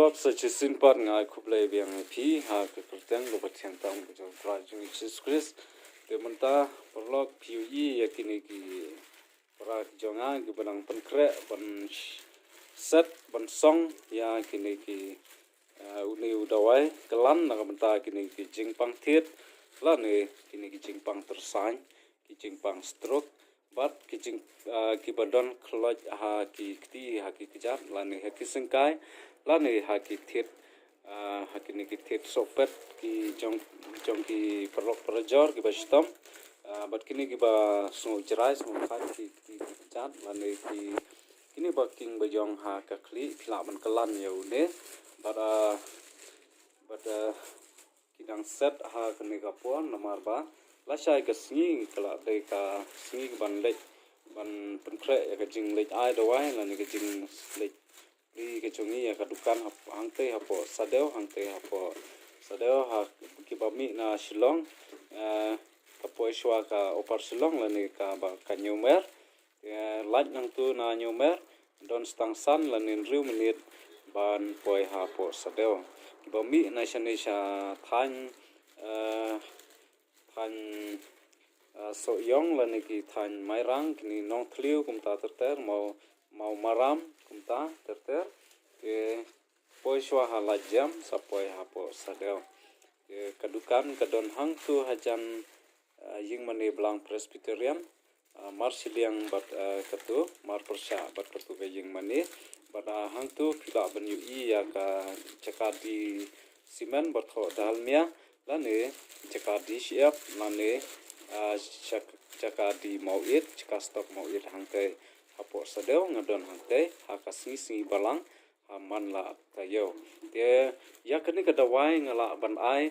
perlok sejisin par ngai kublai biang pi ha ke perteng go bathiang tang bujong prajung Jesus Christ de menta perlok PUE yakini ki pra jonga ki banang penkre ban set ban song ya kini ki uni udawai kelan na menta kini ki jingpang thiet la ne kini ki jingpang tersain ki jingpang stroke bat ki badon khloj ha ki kti ha ki kjat la ne ha ki singkai la ne ha ki thiet ha kini ki thiet sopet ki jong ki perlok perjor ki bastom bat kini ki ba sungu jerai sungu khat ki kjat la ne ki kini ba king bajong ha ka khli phla ban kalan yau ne but kidang set ha kini ka pon nomor ba la shai ka sngi kala de ka sngi ban lek ban penkre ka jing lek ai do wai la ni ka jing lek ri ka chungi ya ka dukan hangte ha po sadeo hangte ha po sadeo ha ki ba mi na Shillong ka po shwa ka opar Shillong la ni ka ba ka nyumer laj nang tu na nyumer don stang san la nin riu minit ban poi ha po sadeo ba mi na shanisha than so yong la ni ki than mairang ni nong thliu kum ta ter mau maram kum ta ter ke poi shwa ha la jam sa poi ha po sadeo ke kadukan kadon hang tu hajan ying mani blang Presbyterian marsiliang bat katu mar persha bat katu ke ying mani bat hang tu pila ban yu I ya ka cakadi simen bat ho dalmia la ne cakadi siap la ne cakadi mauit cakastok mauit hangte hapo sadeo ngadon hangte haka singi balang man la tayo te ya kani ka dawai ngala ban ai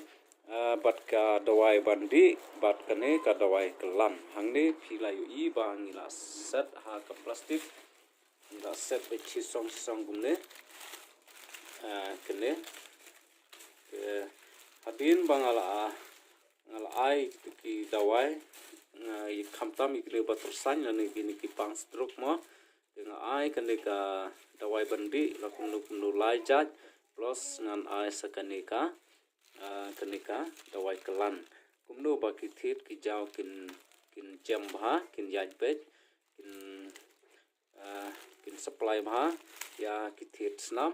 bat ka dawai bandi bat kane ka dawai kelan hangni phila yu I ba ngila set ha ka plastik ngila set be song gumne kene hadin bangala ai ki dawai ngai khamtam ikle batursan lani kini ki pang stroke mo dengan ai kane ka dawai bandi la kumnu lai jaj plus ngan ai sakanika kanika dawai kelan kumnu ba ki thit ki jaw kin jam bha kin yaj pet kin supply bha ya ki thit snam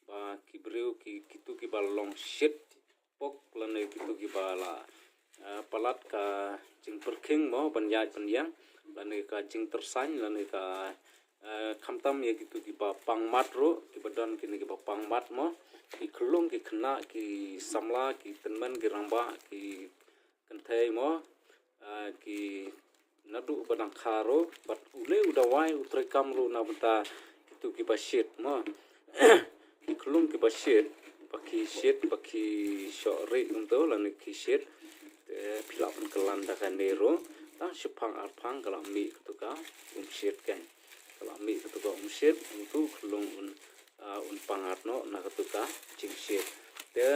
ba ki breu ki kitu ki balong shit pok lane kitu ki bala palat ka jing perking mo ban yaj ban yang lane ka jing tersan lane ka khamtam ye gitu ki ba pangmat ro ki badan kini ki ba pangmat mo ki khulung ki khna ki samla ki tenmen ki ramba ki kanthai mo ki nadu badang kharo bat ule udawai utrekam ro na bata itu ki ba shit mo ki khulung ki ba shit baki shore unto lan ki shit phila ban kalan da kan nero ta shupang arphang kala mi tuka shit kan kala mi tuka shit untuk khulung un pangat no na tuka ching shit te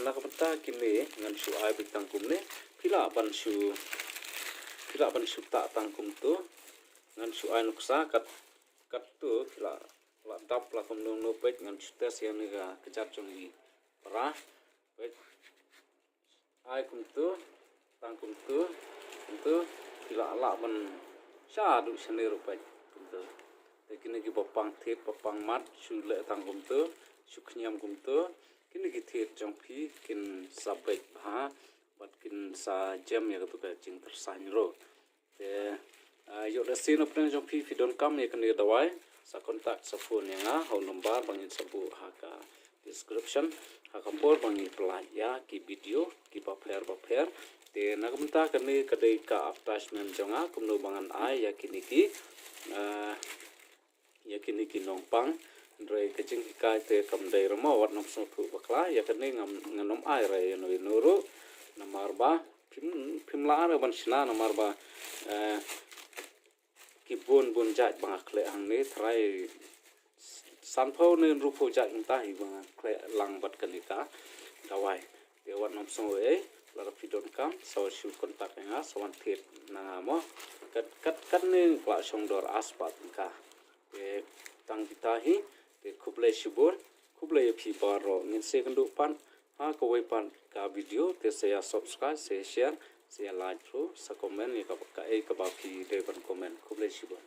na kapta kini ngan shu ai bitang kumne phila ban shu ta tangkum tu ngan shu ai nuksa kat tu phila la dap la kum no pet ngan stes yang ni ga kejat chung I para pet ai kum tu tangkum tu phila la ban sha du shane ro pet kum tu kini ki bapang thit bapang mat shu le tangkum tu shu khnyam kum tu kini ki thit jong phi kin sabek bha bat kin sa jam ya tu ka jing tersan ro te yo da sin opren jong phi don kam ye kani dawai sa kontak sa phone yang hau nomor bangin sabu haka description haka por bangin pelaj ya ki video ki bapher te nagamta kani kadai ka attachment jonga kumno bangan ai ya kini ki nongpang ndre kajing kai te kamdai ramo wat nom so thu bakla ya kani nganom ai re no nuru namar ba phimla re ban sna namar ba ki bun jaj bang kle hang ne thrai sanpho ne rupo jaj ta hi bang kle lang bat kanika dawai de wat nom so la pidon kam so shu kontak nga sawan thit na mo kat ne kla song dor aspat ka tang kita hi ke khuble shibur kublai phi baro ngin se kandu pan ha kawai pan ka video te saya subscribe se share se like through sa comment ni ka ba phi de ban comment kublai shibon